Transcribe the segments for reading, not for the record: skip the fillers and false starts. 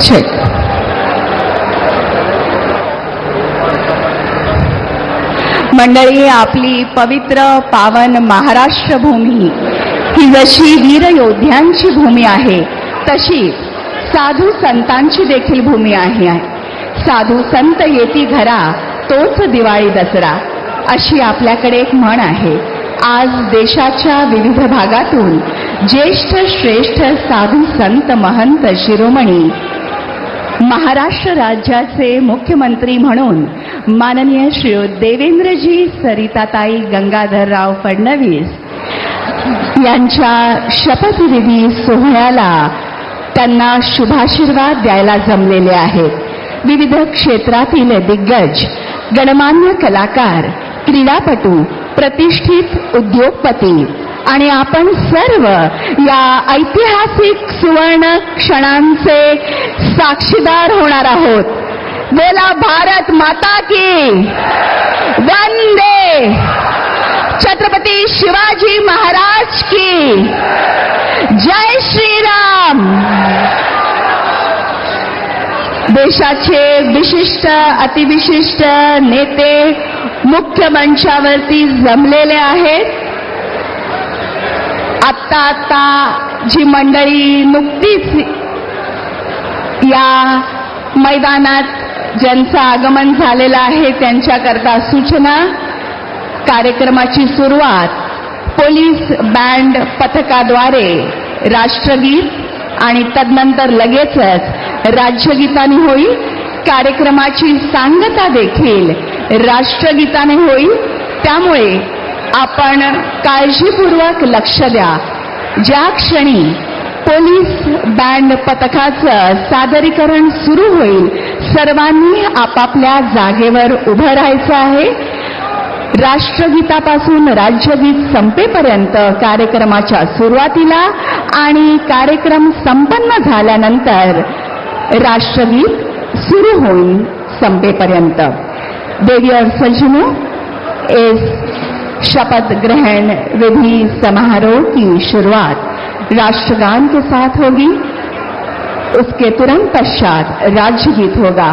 Check. मंडळी, आपली पवित्र पावन महाराष्ट्र भूमी ही जशी वीर योद्ध्यांची भूमी आहे तशी साधू संतांची देखील भूमी आहे. साधू संत येती घरा तोच दिवाळी दसरा अशी आपल्याकडे एक म्हण आहे. आज देशाच्या विविध भागातून ज्येष्ठ श्रेष्ठ साधू संत महंत शिरोमणी महाराष्ट्र राज्याचे मुख्यमंत्री म्हणून माननीय श्री देवेंद्रजी सरिताताई गंगाधरराव फडणवीस यांच्या शपथविधी सोहळ्याला त्यांना शुभाशीर्वाद द्यायला जमलेले आहेत. विविध क्षेत्रातील दिग्गज, गणमान्य कलाकार, क्रीडापटू, प्रतिष्ठित उद्योगपती आणि आपण सर्व या ऐतिहासिक सुवर्ण क्षणांचे साक्षीदार होणार आहोत. बोला भारत माता की वंदे, छत्रपती शिवाजी महाराज की जय श्रीराम. देशाचे विशिष्ट अतिविशिष्ट नेते मुख्य मंचावरती जमलेले आहेत. आता जी मंडळी नुकतीच या मैदानात ज्यांचं आगमन झालेलं आहे त्यांच्याकरता सूचना. कार्यक्रमाची सुरुवात पोलीस बँड पथकाद्वारे राष्ट्रगीत आणि तदनंतर लगेचच राज्यगीताने होईल. कार्यक्रमाची सांगता देखील राष्ट्रगीताने होईल. त्यामुळे आपण काळजीपूर्वक लक्ष द्या. ज्या क्षणी पोलीस बँड पथकाचं सादरीकरण सुरू होईल सर्वांनी आपापल्या जागेवर उभं राहायचं आहे. राष्ट्रगीतापासून राज्यगीत संपेपर्यंत कार्यक्रमाच्या सुरुवातीला आणि कार्यक्रम संपन्न झाल्यानंतर राष्ट्रगीत सुरू होईल संपेपर्यंत. देवी और सज्जनों, इस शपथ ग्रहण विधि समारोह की शुरुआत राष्ट्रगान के साथ होगी. उसके तुरंत पश्चात राज्यगीत होगा.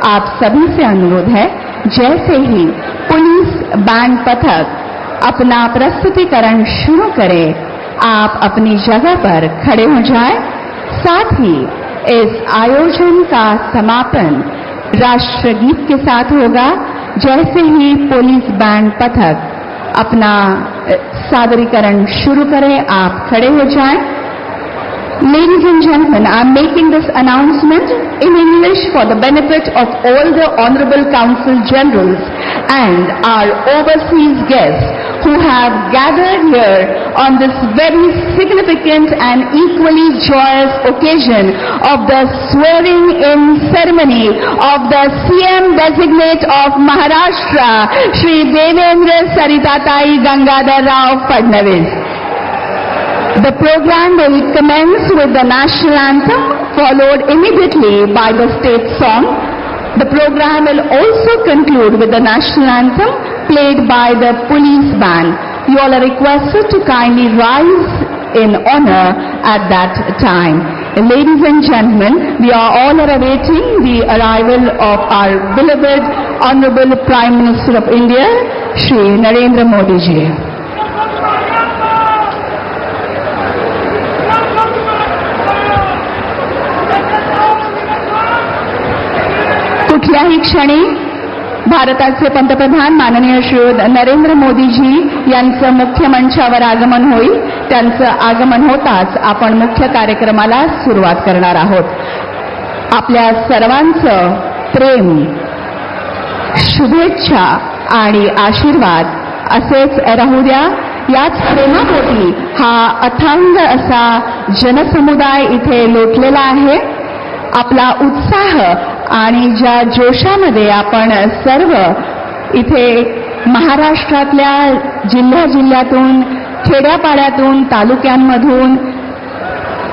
आप सभी से अनुरोध है, जैसे ही पुलिस बैंड पथक अपना प्रस्तुतिकरण शुरू करे आप अपनी जगह पर खड़े हो जाएं. साथ ही इस आयोजन का समापन राष्ट्रगीत के साथ होगा. जैसे ही पुलिस बैंड पथक अपना सादरीकरण शुरू करे आप खड़े हो जाएं. Ladies and gentlemen, I am making this announcement in English for the benefit of all the Honorable Consul Generals and our overseas guests who have gathered here on this very significant and equally joyous occasion of the swearing-in ceremony of the CM designate of Maharashtra, Shri Devendra Saritatai Gangadhar Rao Fadnavis. The program will commence with the national anthem, followed immediately by the state song. The program will also conclude with the national anthem played by the police band. You all are requested to kindly rise in honor at that time. Ladies and gentlemen, we are all awaiting the arrival of our beloved Honorable Prime Minister of India, Shri Narendra Modi ji. कुठल्याही क्षणी भारताचे पंतप्रधान माननीय श्री नरेंद्र मोदीजी यांचं मुख्य मंचावर आगमन होईल. त्यांचं आगमन होताच आपण मुख्य कार्यक्रमाला सुरुवात करणार आहोत. आपल्या सर्वांचं प्रेम, शुभेच्छा आणि आशीर्वाद असेच राहू द्या. याच प्रेमापोटी हा अथांग असा जनसमुदाय इथे लोटलेला आहे. आपला उत्साह आणि ज्या जोशामध्ये आपण सर्व इथे महाराष्ट्रातल्या जिल्ह्यातून, खेड्यापाड्यातून, तालुक्यांमधून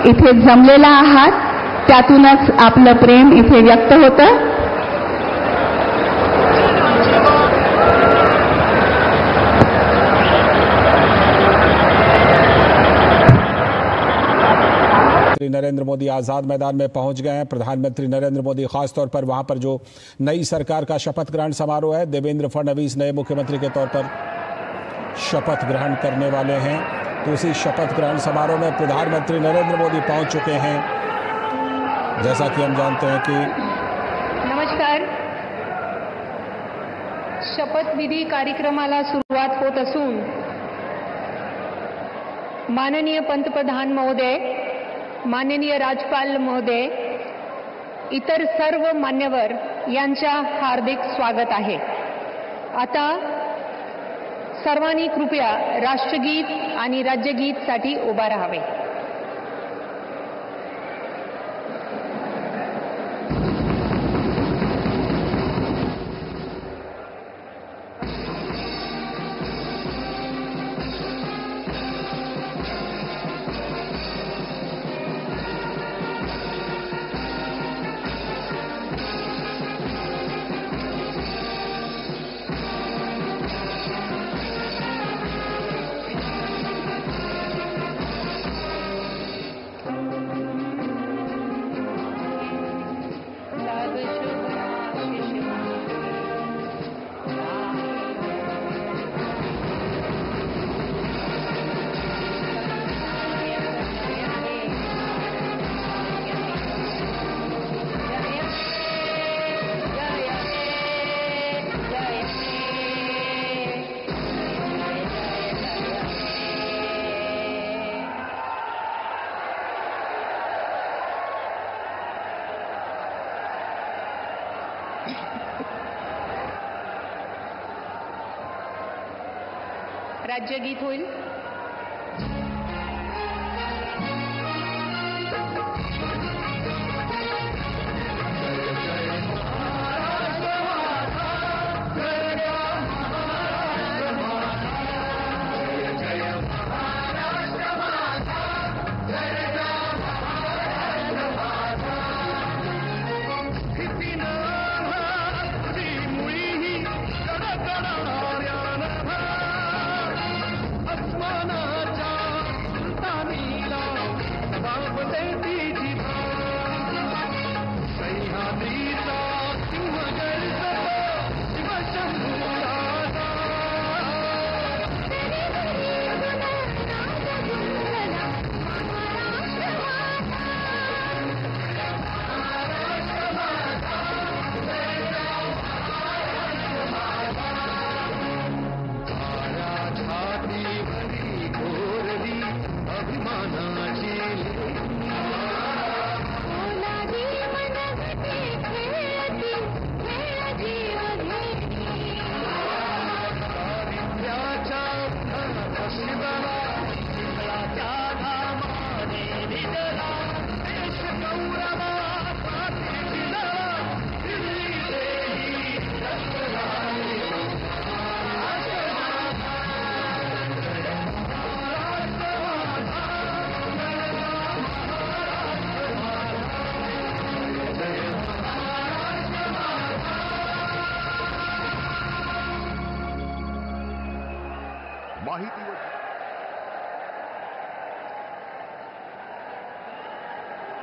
इथे जमलेला आहात, त्यातूनच आपलं प्रेम इथे व्यक्त होतं. प्रधानमंत्री नरेंद्र मोदी आजाद मैदान में पहुंच गए हैं। प्रधानमंत्री नरेंद्र मोदी खासतौर पर वहां पर जो नई सरकार का शपथ ग्रहण समारोह है, देवेंद्र फडणवीस नए मुख्यमंत्री के तौर पर शपथ ग्रहण करने वाले हैं। तो उसी शपथ ग्रहण समारोह में प्रधानमंत्री नरेंद्र मोदी पहुंच चुके हैं। जैसा कि हम जानते हैं कि नमस्कार, शपथविधी कार्यक्रमाला सुरुवात होत असून माननीय पंतप्रधान महोदय, माननीय राज्यपाल महोदय, इतर सर्व मान्यवर यांच्या हार्दिक स्वागत आहे। आता सर्वांनी कृपया राष्ट्रगीत आणि राज्यगीतसाठी उभा राहावे। राज्यगीत होईल।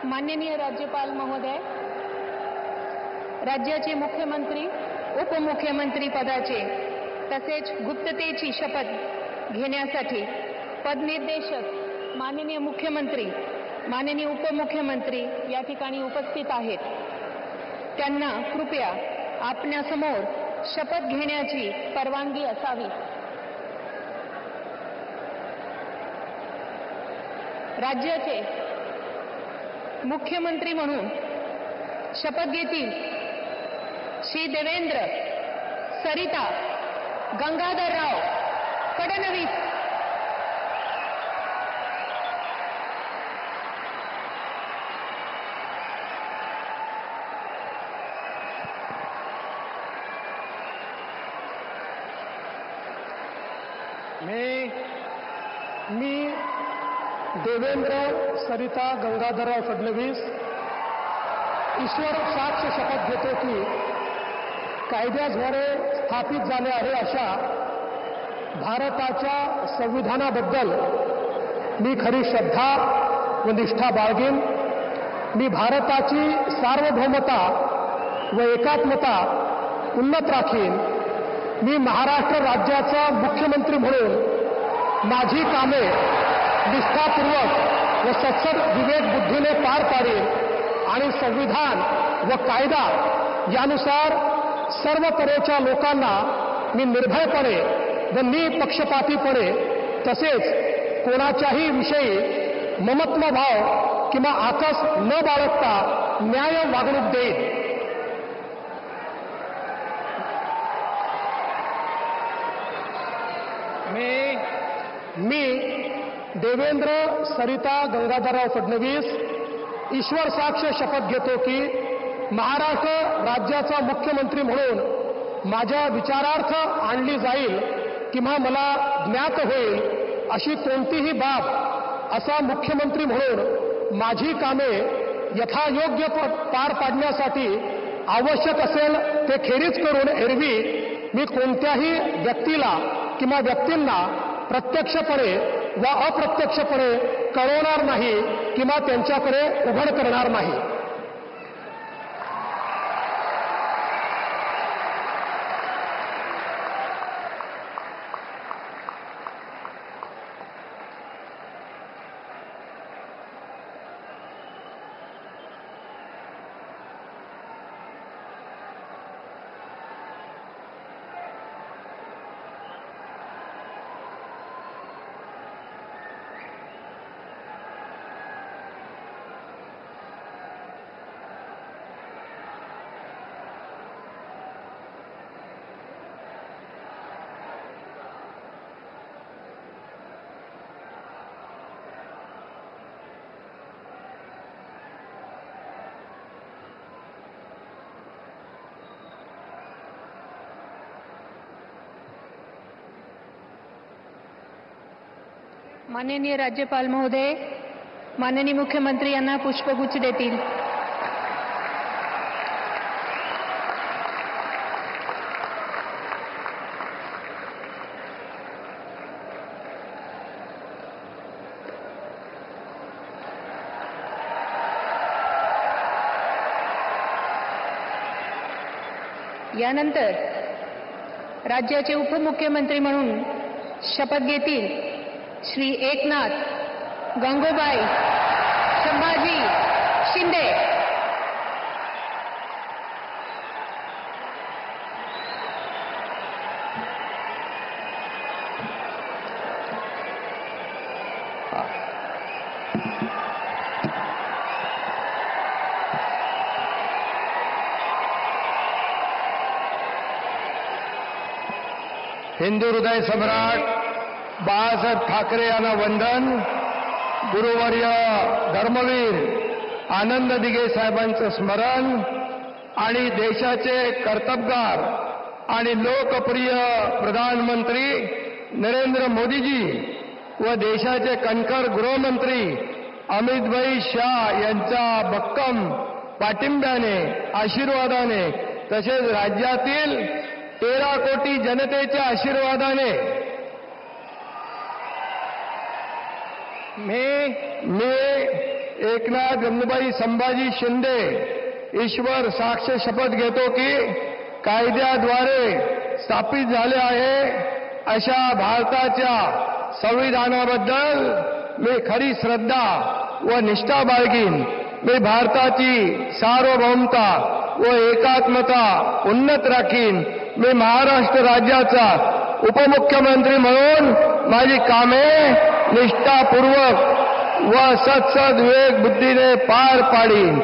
माननीय राज्यपाल महोदय, राज्याचे मुख्यमंत्री, उपमुख्यमंत्री पदाचे तसेच गुप्ततेची शपथ घेण्यासाठी पदनिर्देशक माननीय मुख्यमंत्री, माननीय उपमुख्यमंत्री या ठिकाणी उपस्थित आहेत। त्यांना कृपया आपल्यासमोर शपथ घेण्याची परवानगी असावी। राज्याचे मुख्यमंत्री म्हणून शपथ घेतील श्री देवेंद्र सरिता गंगाधरराव फडणवीस। मी देवेंद्र सरिता गंगाधरराव फडणवीस ईश्वर साक्ष शपथ घेतो की कायद्याद्वारे स्थापित झाले आहे अशा भारताच्या संविधानाबद्दल मी खरी श्रद्धा व निष्ठा बाळगीन. मी भारताची सार्वभौमता व एकात्मता उन्नत राखीन. मी महाराष्ट्र राज्याचा मुख्यमंत्री म्हणून माझी कामे निष्ठापूर्वक व सत्सद विवेक बुद्धीने पार पाडीन आणि संविधान व कायदा यानुसार सर्व तऱ्हेच्या लोकांना मी निर्भयपणे व निपक्षपातीपणे तसेच कोणाच्याही विषयी ममत्व भाव किंवा आकस न बाळगता न्याय वागणूक देईन. मी देवेंद्र सरिता गंगाधरराव फडणवीस ईश्वर साक्ष शपथ घेतो की महाराष्ट्र राज्याचा मुख्यमंत्री म्हणून माझ्या विचारार्थ आणली जाईल किंवा मला ज्ञात होईल अशी कोणतीही बाब असा मुख्यमंत्री म्हणून माझी कामे यथायोग्य पार पाडण्यासाठी आवश्यक असेल ते खेरीज करून एरवी मी कोणत्याही व्यक्तीला किंवा व्यक्तींना प्रत्यक्षपणे व अप्रत्यक्षपणे कळवणार नाही किंवा त्यांच्याकडे उघड करणार नाही. माननीय राज्यपाल महोदय, माननीय मुख्यमंत्री यांना पुष्पगुच्छ देतील. यानंतर राज्याचे उपमुख्यमंत्री म्हणून शपथ घेतील श्री एकनाथ गंगूबाई संभाजी शिंदे. हिंदू हृदय सम्राट बाळासाहेब ठाकरे यांना वंदन. गुरुवर्य धर्मवीर आनंद दिघे साहेबांचं स्मरण आणि देशाचे कर्तबगार आणि लोकप्रिय प्रधानमंत्री नरेंद्र मोदीजी व देशाचे कणखर गृहमंत्री अमितभाई शाह यांच्या भक्कम पाठिंब्याने आशीर्वादाने तसेच राज्यातील 13 कोटी जनतेच्या आशीर्वादाने मी एकनाथ गंगूबाई संभाजी शिंदे ईश्वर साक्ष शपथ घेतो की कायद्याद्वारे स्थापित झाले आहे अशा भारताच्या संविधानाबद्दल मी खरी श्रद्धा व निष्ठा बाळगीन. मी भारताची सार्वभौमता व एकात्मता उन्नत राखीन. मी महाराष्ट्र राज्याचा उपमुख्यमंत्री म्हणून माझी कामे निष्ठापूर्वक व सत्सद विवेक बुद्धीने पार पाडीन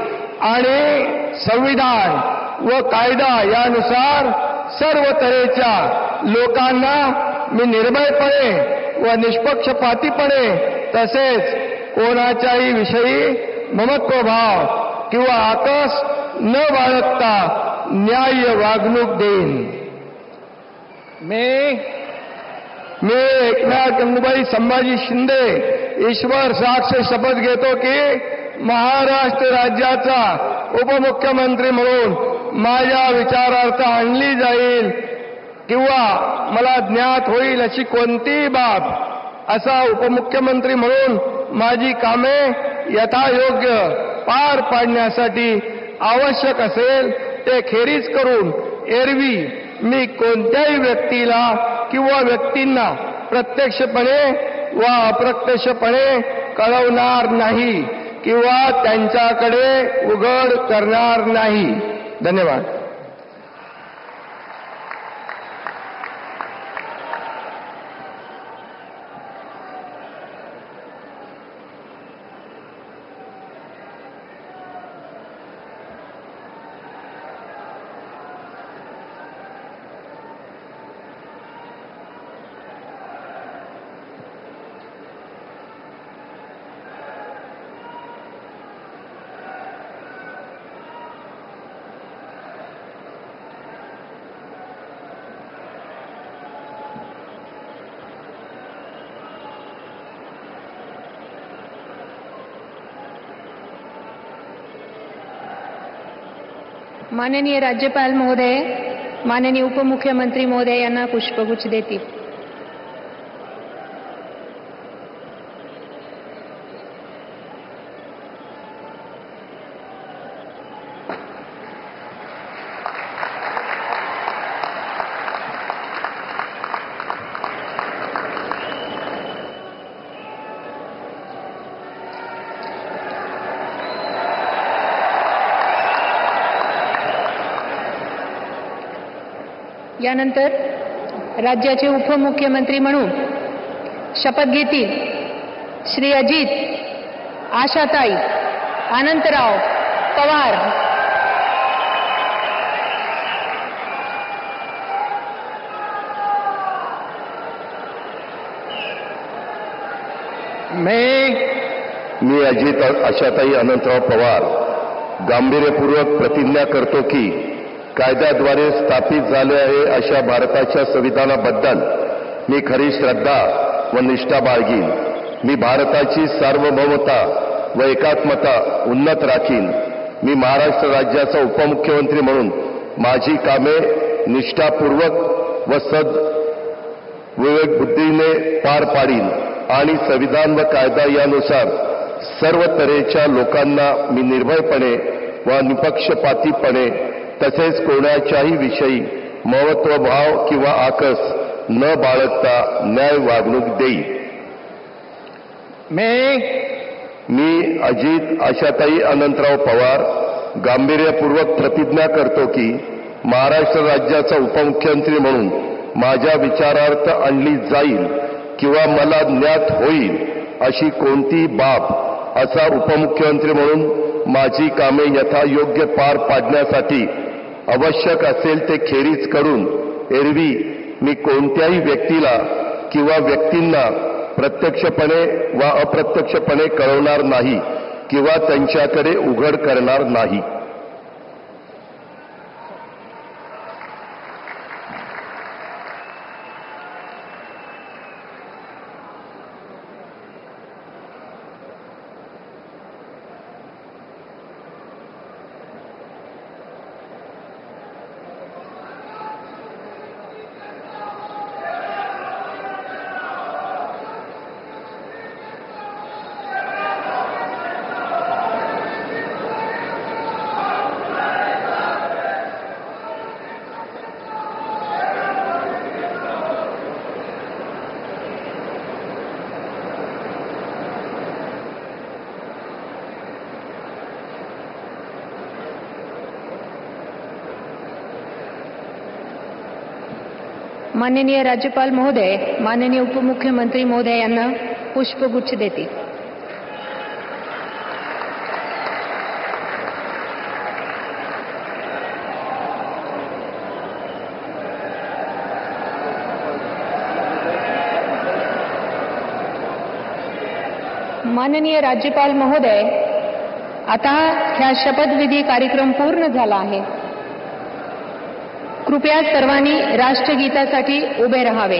आणि संविधान व कायदा यानुसार सर्व तऱ्हेच्या लोकांना मी निर्भयपणे व निष्पक्षपातीपणे तसेच कोणाच्याही विषयी ममत्वभाव किंवा आकस न बाळगता न्याय्य वागणूक देईन. मी एकनाथ गंगूबाई संभाजी शिंदे ईश्वर साक्ष शपथ घेतो की महाराष्ट्र राज्याचा उपमुख्यमंत्री म्हणून माझ्या विचारार्थ आणली जाईल किंवा मला ज्ञात होईल अशी कोणतीही बाब असा उपमुख्यमंत्री म्हणून माझी कामे यथायोग्य पार पाडण्यासाठी आवश्यक असेल ते खेरीज करून एरवी मी कोणत्याही व्यक्तीला किंवा व्यक्तींना प्रत्यक्षपणे वा अप्रत्यक्षपणे कळवणार नाही किंवा त्यांच्याकडे उघड करणार नाही. धन्यवाद. माननीय राज्यपाल महोदय, माननीय उपमुख्यमंत्री महोदय यांना पुष्पगुच्छ देतील. यानंतर राज्याचे उपमुख्यमंत्री म्हणून शपथ घेतील श्री अजित आशाताई अनंतराव पवार. मी अजित आशाताई अनंतराव पवार गांभीर्यपूर्वक प्रतिज्ञा करतो की कायद्याद्वारे स्थापित झाले आहे अशा भारताच्या संविधानाबद्दल मी खरी श्रद्धा व निष्ठा बाळगीन. मी भारताची सार्वभौमता व एकात्मता उन्नत राखीन. मी महाराष्ट्र राज्याचा उपमुख्यमंत्री म्हणून माझी कामे निष्ठापूर्वक व विवेक बुद्धीने पार पाडीन आणि संविधान व कायदा यानुसार सर्व तऱ्हेच्या लोकांना मी निर्भयपणे व निपक्षपातीपणे तसेच कोणाच्याही विषयी महत्वभाव किंवा आकस न बाळगता न्याय वागणूक देईल. मी अजित आशाताई अनंतराव पवार गांभीर्यपूर्वक प्रतिज्ञा करतो की महाराष्ट्र राज्याचा उपमुख्यमंत्री म्हणून माझ्या विचारार्थ आणली जाईल किंवा मला ज्ञात होईल अशी कोणतीही बाब असा उपमुख्यमंत्री म्हणून माझी कामे यथायोग्य पार पाडण्यासाठी आवश्यक असेल ते खेरीज करून एरवी मी कोणत्याही व्यक्तीला किंवा व्यक्तींना प्रत्यक्षपणे वा अप्रत्यक्षपणे कळवणार नाही किंवा त्यांच्याकडे उघड करणार नाही. माननीय राज्यपाल महोदय, माननीय उपमुख्यमंत्री महोदय यांना पुष्पगुच्छ देतील. माननीय राज्यपाल महोदय, आता ह्या शपथविधी कार्यक्रम पूर्ण झाला आहे. कृपया सर्वांनी राष्ट्रगीतासाठी उभे राहावे.